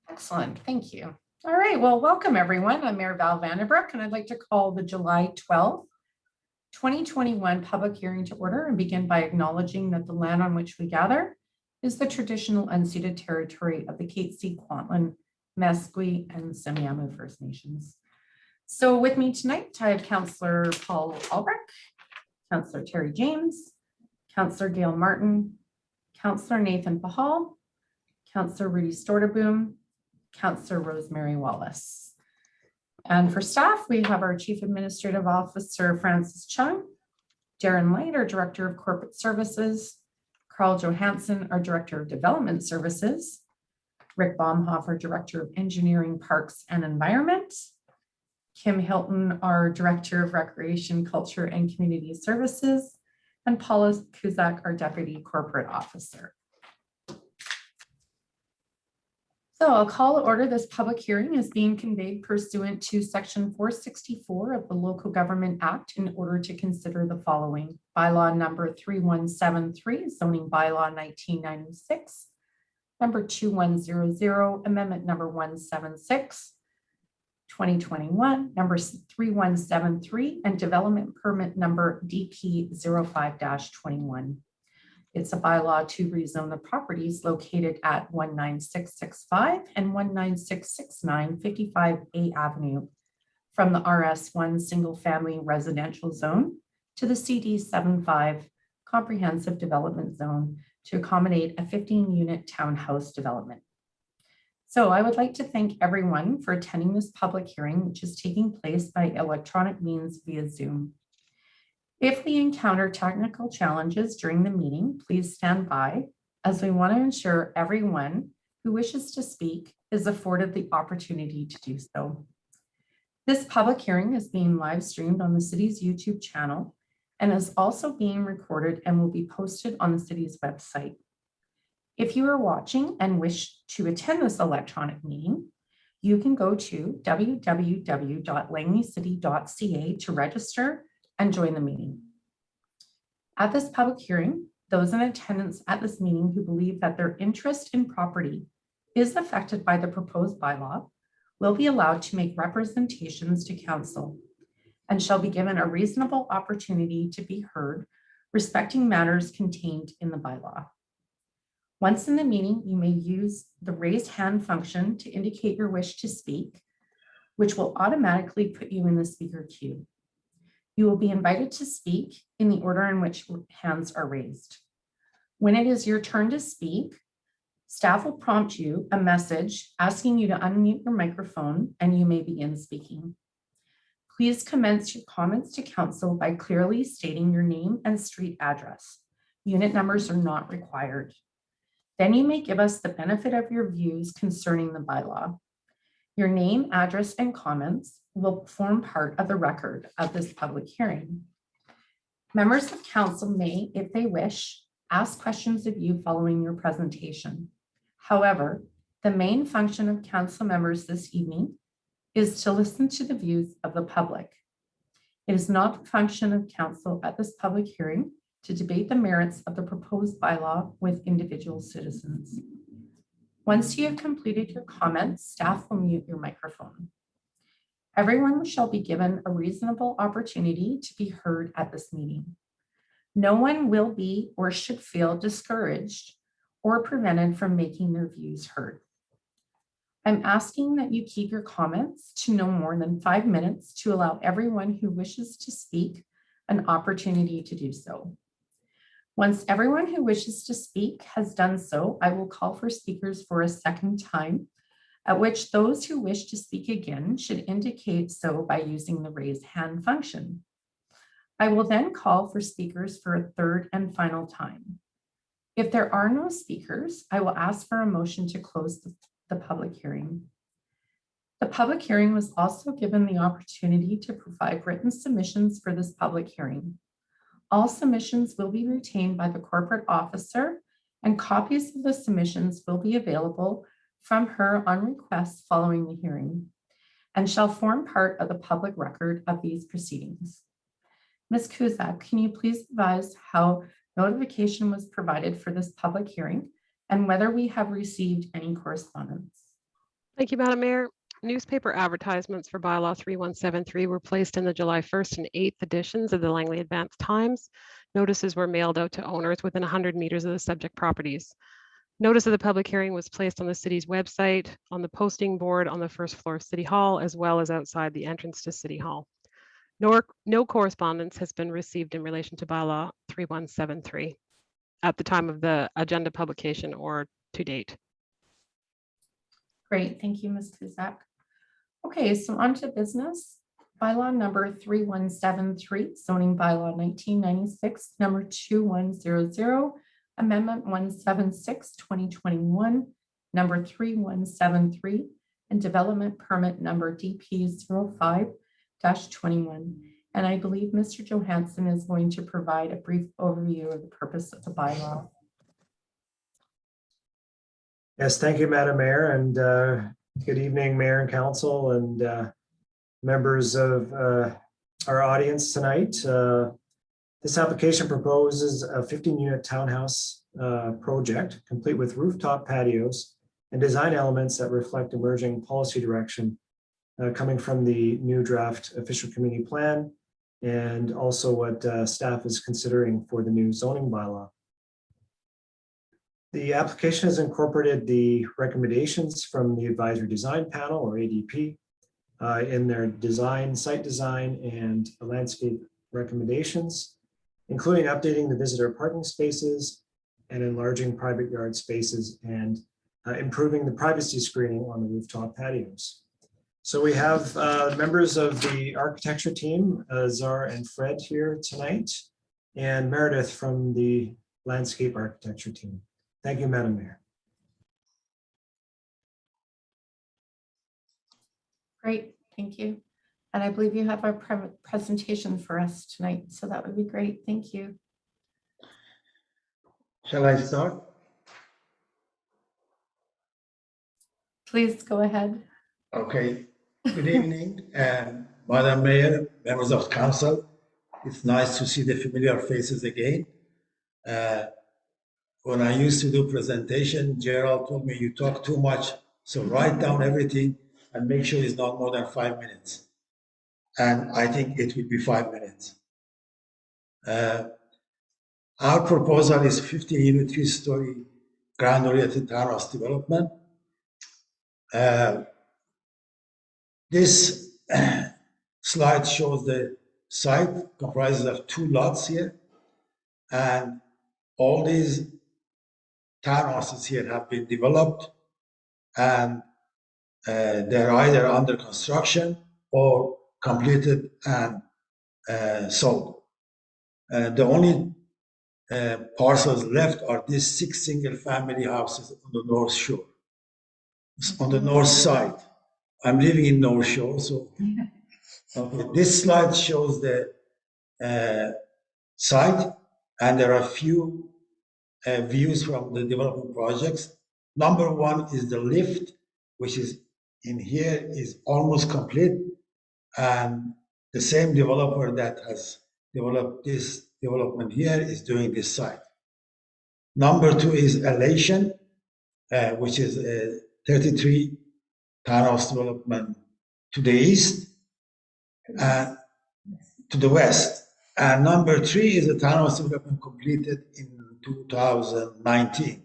Excellent, thank you. All right, well, welcome everyone. I'm Mayor Val Vandenbroek, and I'd like to call the July 12th, 2021 public hearing to order and begin by acknowledging that the land on which we gather is the traditional unceded territory of the Katzie, Kwantlen, Meskwith, and Semiahmoo First Nations. So with me tonight, I have Councillor Paul Albrecht, Councillor Terry James, Councillor Gail Martin, Councillor Nathan Pahal, Councillor Rudy Storterboom, Councillor Rosemary Wallace. And for staff, we have our Chief Administrative Officer, Francis Chung, Darren Light, our Director of Corporate Services, Carl Johansson, our Director of Development Services, Rick Baumhoff, our Director of Engineering, Parks and Environment, Kim Hilton, our Director of Recreation, Culture and Community Services, and Paula Kuzak, our Deputy Corporate Officer. So I'll call to order. This public hearing is being conveyed pursuant to Section 464 of the Local Government Act in order to consider the following: bylaw number 3173, zoning bylaw 1996, number 2100, amendment number 176, 2021, number 3173, and development permit number DP 05-21. It's a bylaw to rezone the properties located at 19665 and 19669 55A Avenue from the RS1 single family residential zone to the CD75 comprehensive development zone to accommodate a 15-unit townhouse development. So I would like to thank everyone for attending this public hearing, which is taking place by electronic means via Zoom. If we encounter technical challenges during the meeting, please stand by, as we want to ensure everyone who wishes to speak is afforded the opportunity to do so. This public hearing is being live streamed on the city's YouTube channel and is also being recorded and will be posted on the city's website. If you are watching and wish to attend this electronic meeting, you can go to www.langleycity.ca to register and join the meeting. At this public hearing, those in attendance at this meeting who believe that their interest in property is affected by the proposed bylaw will be allowed to make representations to council and shall be given a reasonable opportunity to be heard respecting matters contained in the bylaw. Once in the meeting, you may use the raise hand function to indicate your wish to speak, which will automatically put you in the speaker queue. You will be invited to speak in the order in which hands are raised. When it is your turn to speak, staff will prompt you a message asking you to unmute your microphone and you may begin speaking. Please commence your comments to council by clearly stating your name and street address. Unit numbers are not required. Then you may give us the benefit of your views concerning the bylaw. Your name, address, and comments will form part of the record of this public hearing. Members of council may, if they wish, ask questions of you following your presentation. However, the main function of council members this evening is to listen to the views of the public. It is not the function of council at this public hearing to debate the merits of the proposed bylaw with individual citizens. Once you have completed your comments, staff will mute your microphone. Everyone shall be given a reasonable opportunity to be heard at this meeting. No one will be or should feel discouraged or prevented from making their views heard. I'm asking that you keep your comments to no more than 5 minutes to allow everyone who wishes to speak an opportunity to do so. Once everyone who wishes to speak has done so, I will call for speakers for a second time, at which those who wish to speak again should indicate so by using the raise hand function. I will then call for speakers for a third and final time. If there are no speakers, I will ask for a motion to close the public hearing. The public hearing was also given the opportunity to provide written submissions for this public hearing. All submissions will be retained by the corporate officer, and copies of the submissions will be available from her on request following the hearing and shall form part of the public record of these proceedings. Ms. Kuzak, can you please advise how notification was provided for this public hearing and whether we have received any correspondence. Thank you, Madam Mayor. Newspaper advertisements for bylaw 3173 were placed in the July 1st and 8th editions of the Langley Advance Times. Notices were mailed out to owners within 100 meters of the subject properties. Notice of the public hearing was placed on the city's website, on the posting board on the first floor of City Hall, as well as outside the entrance to City Hall. No correspondence has been received in relation to bylaw 3173 at the time of the agenda publication or to date. Great, thank you, Ms. Kuzak. Okay, so on to business. Bylaw number 3173, zoning bylaw 1996, number 2100, amendment 176, 2021, number 3173, and development permit number DP 05-21. And I believe Mr. Johansson is going to provide a brief overview of the purpose of the bylaw. Yes, thank you, Madam Mayor, and good evening, Mayor and Council, and members of our audience tonight. This application proposes a 15-unit townhouse project, complete with rooftop patios and design elements that reflect emerging policy direction coming from the new draft official community plan, and also what staff is considering for the new zoning bylaw. The application has incorporated the recommendations from the Advisory Design Panel, or ADP, in their site design and landscape recommendations, including updating the visitor parking spaces and enlarging private yard spaces and improving the privacy screening on the rooftop patios. So we have members of the architecture team, Zar and Fred, here tonight, and Meredith from the landscape architecture team. Thank you, Madam Mayor. Great, thank you. And I believe you have a presentation for us tonight, so that would be great. Thank you. Shall I start? Please go ahead. Okay. Good evening, Madam Mayor, members of council. It's nice to see the familiar faces again. When I used to do presentation, Gerald told me you talk too much, so write down everything and make sure it's not more than 5 minutes. And I think it will be 5 minutes. Our proposal is 15-unit, 3-story ground-oriented townhouse development. This slide shows the site comprises of 2 lots here, and all these townhouses here have been developed, and they're either under construction or completed and sold. The only parcels left are these 6 single-family houses on the North Shore, on the north side. I'm living in North Shore, so okay. This slide shows the site, and there are a few views from the development projects. Number 1 is the lift, which is in here, is almost complete, and the same developer that has developed this development here is doing this site. Number 2 is Elation, which is a 33 townhouse development to the east and to the west. And number 3 is a townhouse development completed in 2019.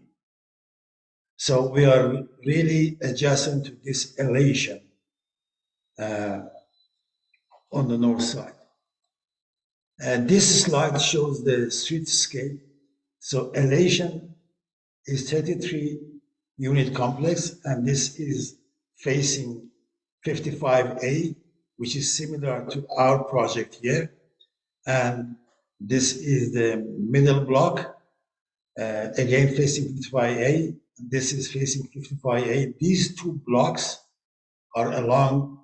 So we are really adjacent to this elevation on the north side. And this slide shows the streetscape. So elevation is 33 unit complex, and this is facing 55A, which is similar to our project here. And this is the middle block, again facing 55A. This is facing 55A. These 2 blocks are along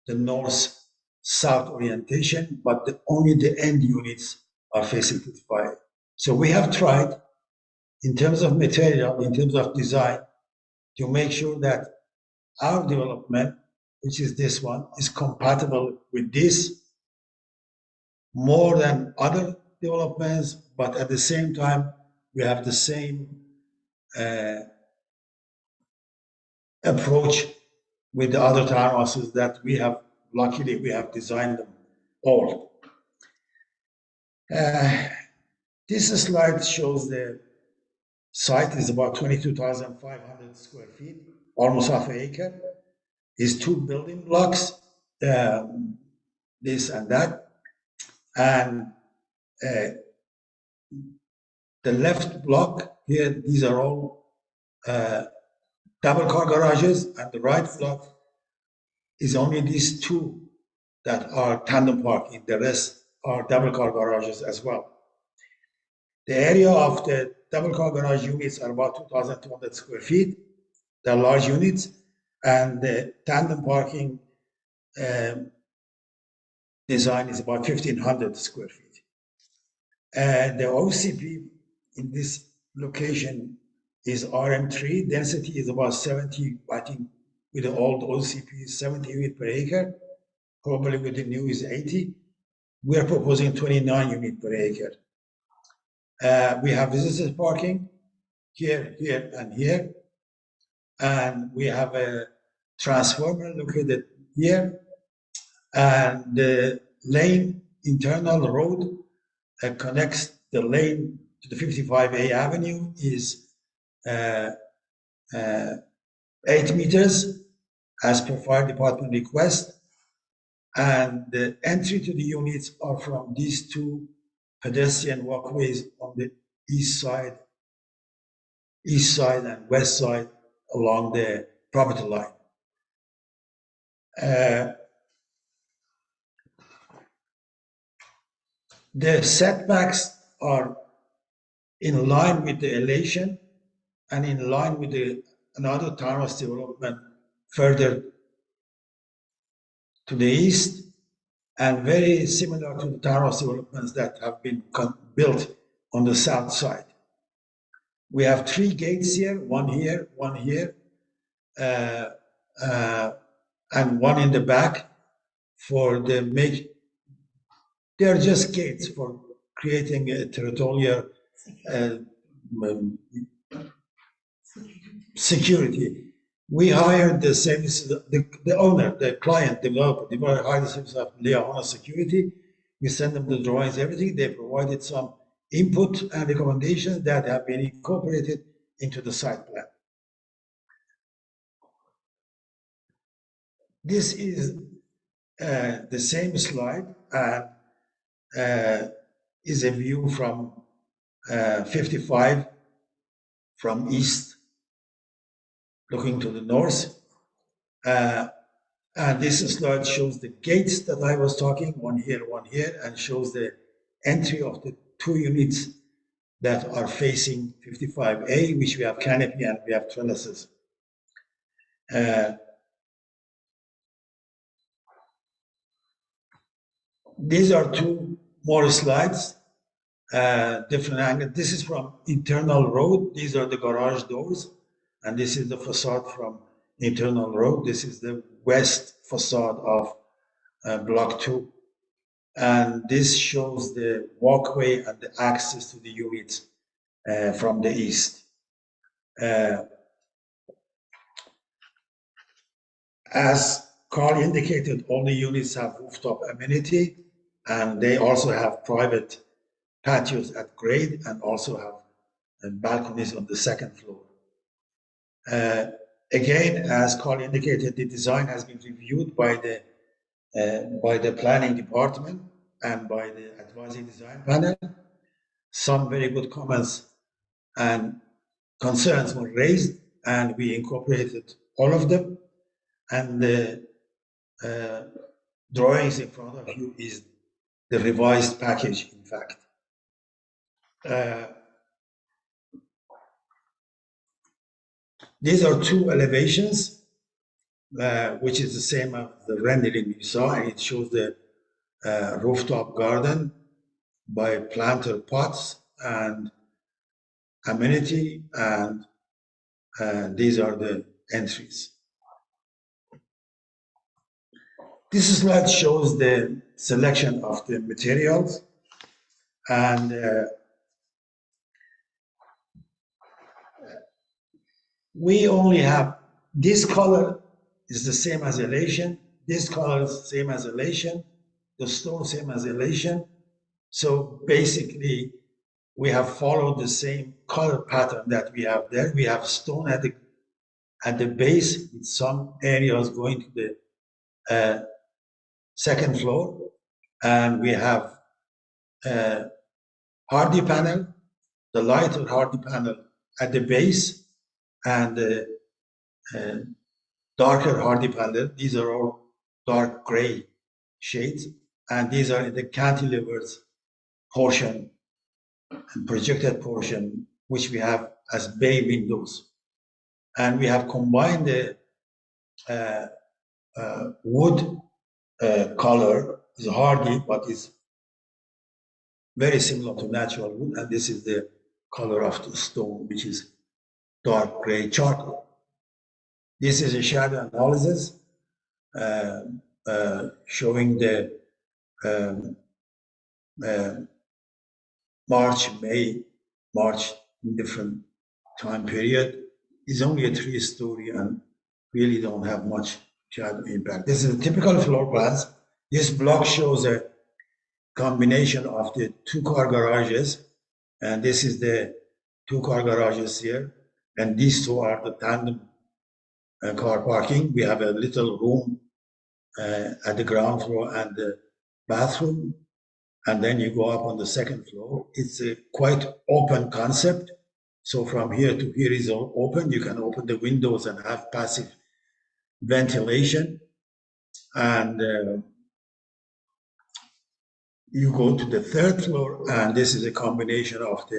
the north-south orientation, but only the end units are facing 55A. So we have tried, in terms of material, in terms of design, to make sure that our development, which is this one, is compatible with this more than other developments, but at the same time, we have the same approach with the other townhouses that luckily we have designed them all. This slide shows the site is about 22,500 square feet, almost half an acre. Is 2 building blocks, this and that. And the left block here, these are all double car garages, and the right block is only these 2 that are tandem parking. The rest are double car garages as well. The area of the double car garage units are about 2,200 square feet. They're large units, and the tandem parking design is about 1,500 square feet. The OCP in this location is RM3. Density is about 70, I think with the old OCP is 70 units per acre. Probably with the new is 80. We are proposing 29 units per acre. We have visitors parking here, here, and here. And we have a transformer located here. And the lane, internal road connects the lane to the 55A Avenue is 8 meters as per fire department request. And the entry to the units are from these 2 pedestrian walkways on the east side and west side along the property line. The setbacks are in line with the elevation and in line with another townhouse development further to the east, and very similar to the townhouse developments that have been built on the south side. We have 3 gates here, one here, and one in the back they're just gates for creating a territorial security. We hired the services, the owner, the client, developer hired the services of Leona Security. We sent them the drawings, everything. They provided some input and recommendations that have been incorporated into the site plan. This is the same slide, and is a view from 55 from east looking to the north. And this slide shows the gates that I was talking, one here, and shows the entry of the 2 units that are facing 55A, which we have canopy and we have trellises. These are 2 more slides, different angle. This is from internal road. These are the garage doors, and this is the facade from internal road. This is the west facade of block 2. And this shows the walkway and the access to the units from the east. As Carl indicated, all the units have rooftop amenity, and they also have private patios at grade and also have balconies on the 2nd floor. Again, as Carl indicated, the design has been reviewed by the planning department and by the advisory design panel. Some very good comments and concerns were raised, and we incorporated all of them. And the drawings in front of you is the revised package, in fact. These are 2 elevations, which is the same as the rendering you saw, and it shows the rooftop garden by planter pots and amenity, and these are the entries. This slide shows the selection of the materials, and we only have this color is the same as elation, this color is the same as elation, the stone same as elation. So basically, we have followed the same color pattern that we have there. We have stone at the base, with some areas going to the second floor, and we have hardy panel, the lighter hardy panel at the base, and the darker hardy panel. These are all dark gray shades, and these are in the cantilevers portion and projected portion, which we have as bay windows. And we have combined the wood color is hardy, but is very similar to natural wood, and this is the color of the stone, which is dark gray charcoal. This is a shadow analysis showing the March, May, March in different time period. It's only a 3-story and really don't have much shadow impact. This is a typical floor plans. This block shows a combination of the 2-car garages, and this is the 2-car garages here, and these two are the tandem car parking. We have a little room at the ground floor and the bathroom, and then you go up on the second floor. It's a quite open concept. So from here to here is all open. You can open the windows and have passive ventilation. And you go to the 3rd floor, and this is a combination of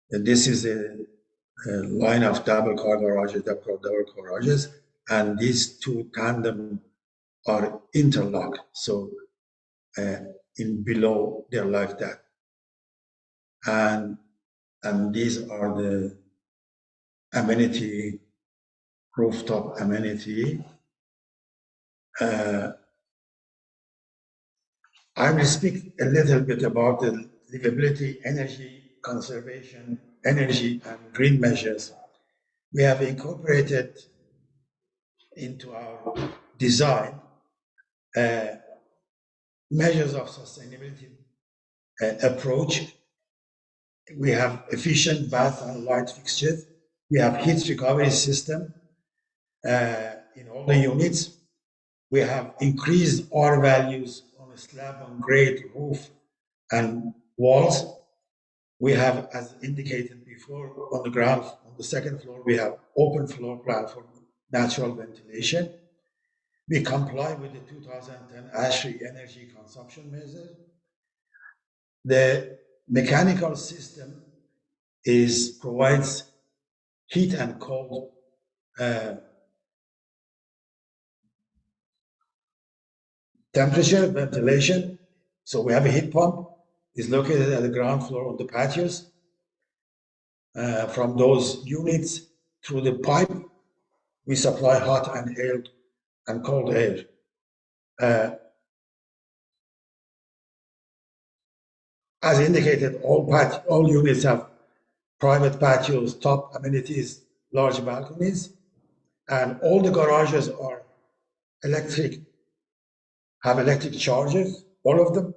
this is a line of double car garages, and these two tandem are interlocked. So in below they're like that. And these are the amenity, rooftop amenity. I will speak a little bit about the livability, energy conservation, energy and green measures. We have incorporated into our design measures of sustainability approach. We have efficient bath and light fixtures. We have heat recovery system in all the units. We have increased R values on a slab on grade roof and walls. We have, as indicated before, on the ground, on the 2nd floor, we have open floor plan for natural ventilation. We comply with the 2010 ASHRAE energy consumption measure. The mechanical system provides heat and cold temperature ventilation. So we have a heat pump. It's located at the ground floor on the patios. From those units through the pipe, we supply hot and cold air. As indicated, all units have private patios, top amenities, large balconies, and all the garages are have electric chargers, all of them.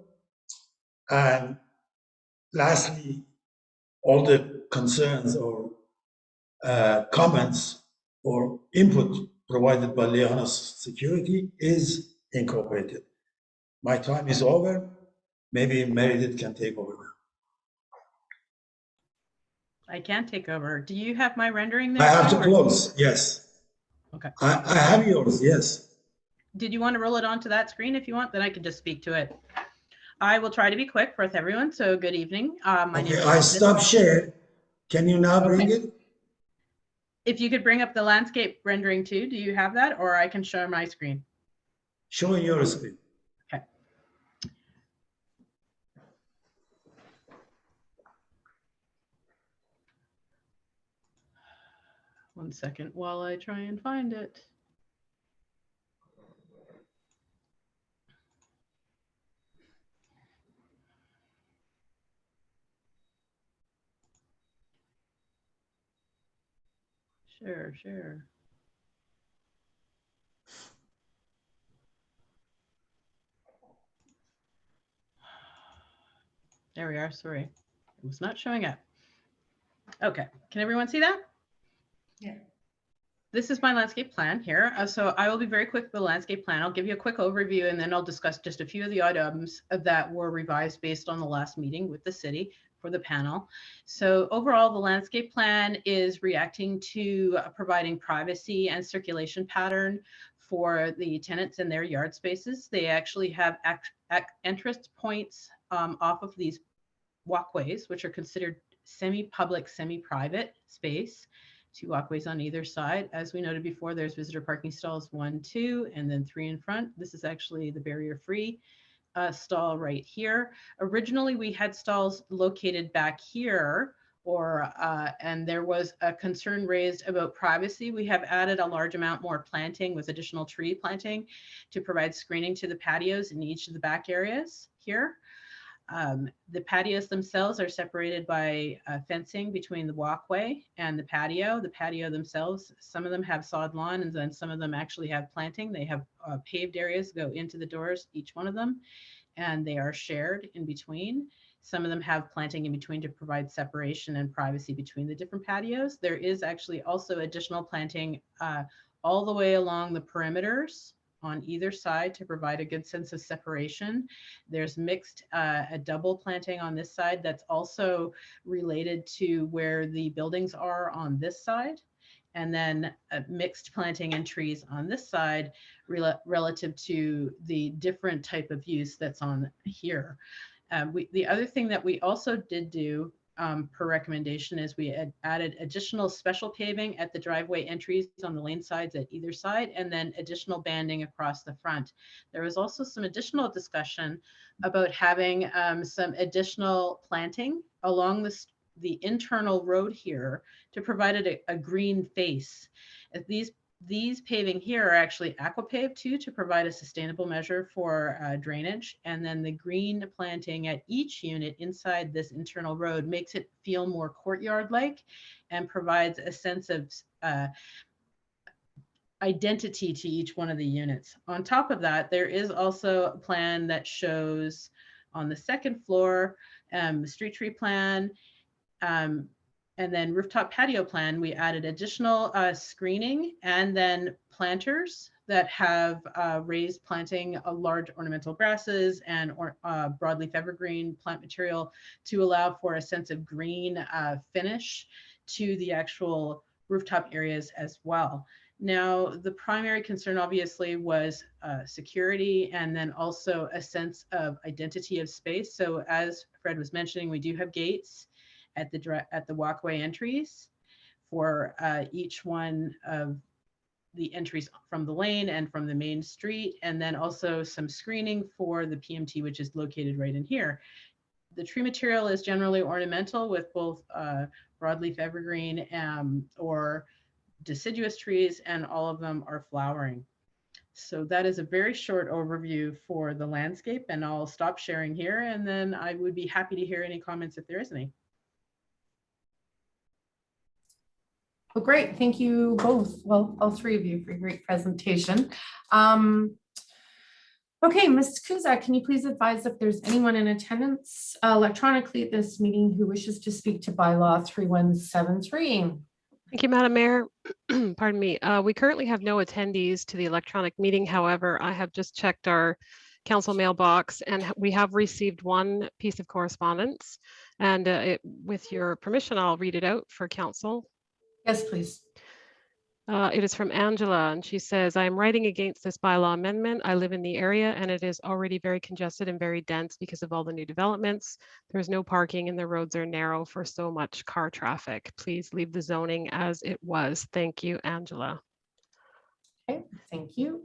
And lastly, all the concerns or comments or input provided by Liana's security is incorporated. My time is over. Maybe Meredith can take over now. I can take over. Do you have my rendering there? I have to too, or- close, yes. Okay. I have yours, yes. Did you want to roll it onto that screen? If you want, then I could just speak to it. I will try to be quick with everyone. So good evening. My name Okay, is I stopped share. Can you now bring Okay. it? If you could bring up the landscape rendering too, do you have that? Or I can share my screen. Showing your screen. Okay. One second while I try and find it. Share. There we are. Sorry, it was not showing up. Okay, can everyone see that? Yeah. This is my landscape plan here. So I will be very quick with the landscape plan. I'll give you a quick overview and then I'll discuss just a few of the items that were revised based on the last meeting with the city for the panel. So overall, the landscape plan is reacting to providing privacy and circulation pattern for the tenants in their yard spaces. They actually have entrance points off of these walkways, which are considered semi-public, semi-private space. 2 walkways on either side. As we noted before, there's visitor parking stalls 1, 2, and then 3 in front. This is actually the barrier-free stall right here. Originally, we had stalls located back here, and there was a concern raised about privacy. We have added a large amount more planting with additional tree planting to provide screening to the patios in each of the back areas here. The patios themselves are separated by fencing between the walkway and the patio. The patio themselves, some of them have sod lawn and then some of them actually have planting. They have paved areas go into the doors, each one of them, and they are shared in between. Some of them have planting in between to provide separation and privacy between the different patios. There is actually also additional planting all the way along the perimeters on either side to provide a good sense of separation. There's mixed a double planting on this side that's also related to where the buildings are on this side, and then mixed planting and trees on this side relative to the different type of use that's on here. The other thing that we also did do per recommendation is we had added additional special paving at the driveway entries on the lane sides at either side, and then additional banding across the front. There was also some additional discussion about having some additional planting along the internal road here to provide a green face. These paving here are actually aquapaved too, to provide a sustainable measure for drainage. And then the green planting at each unit inside this internal road makes it feel more courtyard-like and provides a sense of identity to each one of the units. On top of that, there is also a plan that shows on the second floor, the street tree plan, and then rooftop patio plan. We added additional screening and then planters that have raised planting large ornamental grasses and broadleaf evergreen plant material to allow for a sense of green finish to the actual rooftop areas as well. Now, the primary concern obviously was security and then also a sense of identity of space. So as Fred was mentioning, we do have gates at the walkway entries for each one of the entries from the lane and from the main street, and then also some screening for the PMT, which is located right in here. The tree material is generally ornamental with both broadleaf evergreen or deciduous trees, and all of them are flowering. So that is a very short overview for the landscape, and I'll stop sharing here, and then I would be happy to hear any comments if there is any. Well, great. Thank you both. Well, all 3 of you for a great presentation. Okay, Ms. Kuzak, can you please advise if there's anyone in attendance electronically at this meeting who wishes to speak to bylaw 3173? Thank you, Madam Mayor. Pardon me. We currently have no attendees to the electronic meeting. However, I have just checked our council mailbox and we have received 1 piece of correspondence. And with your permission, I'll read it out for council. Yes, please. It is from Angela, and she says, I am writing against this bylaw amendment. I live in the area and it is already very congested and very dense because of all the new developments. There's no parking and the roads are narrow for so much car traffic. Please leave the zoning as it was. Thank you, Angela. Okay, thank you.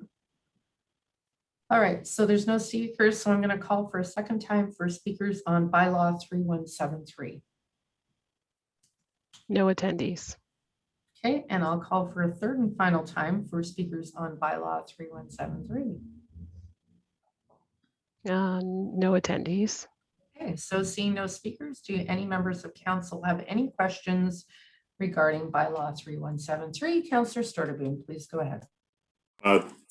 All right, so there's no speakers, so I'm going to call for a second time for speakers on bylaw 3173. No attendees. Okay, and I'll call for a third and final time for speakers on bylaw 3173. No attendees. Okay, so seeing no speakers, do any members of council have any questions regarding bylaw 3173. Councillor Storterboom, please go ahead.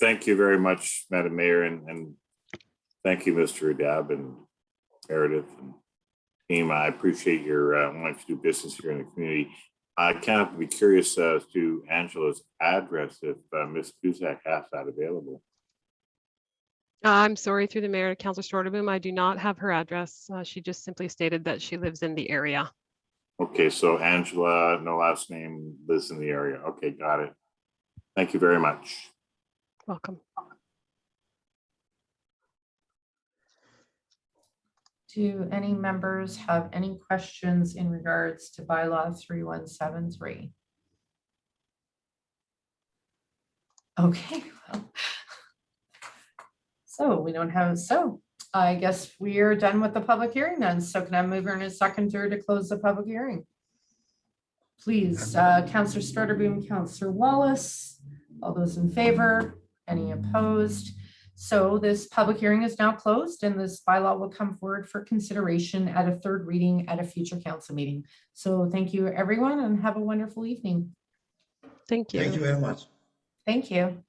Thank you very much, Madam Mayor, and thank you, Mr. Adab and Meredith and team. I appreciate your wanting to do business here in the community. I can't be curious as to Angela's address if Ms. Cusack has that available. I'm sorry, through the mayor, Councillor Storterboom, I do not have her address. She just simply stated that she lives in the area. Okay, so Angela, no last name, lives in the area. Okay, got it. Thank you very much. Welcome. Do any members have any questions in regards to bylaw 3173? Okay, well, so we don't have, so I guess we are done with the public hearing then. So can I move in a seconder to close the public hearing? Please, Councillor Storterboom, Councillor Wallace, all those in favor, any opposed? So this public hearing is now closed and this bylaw will come forward for consideration at a third reading at a future council meeting. So thank you, everyone, and have a wonderful evening. Thank you. Thank you very much. Thank you.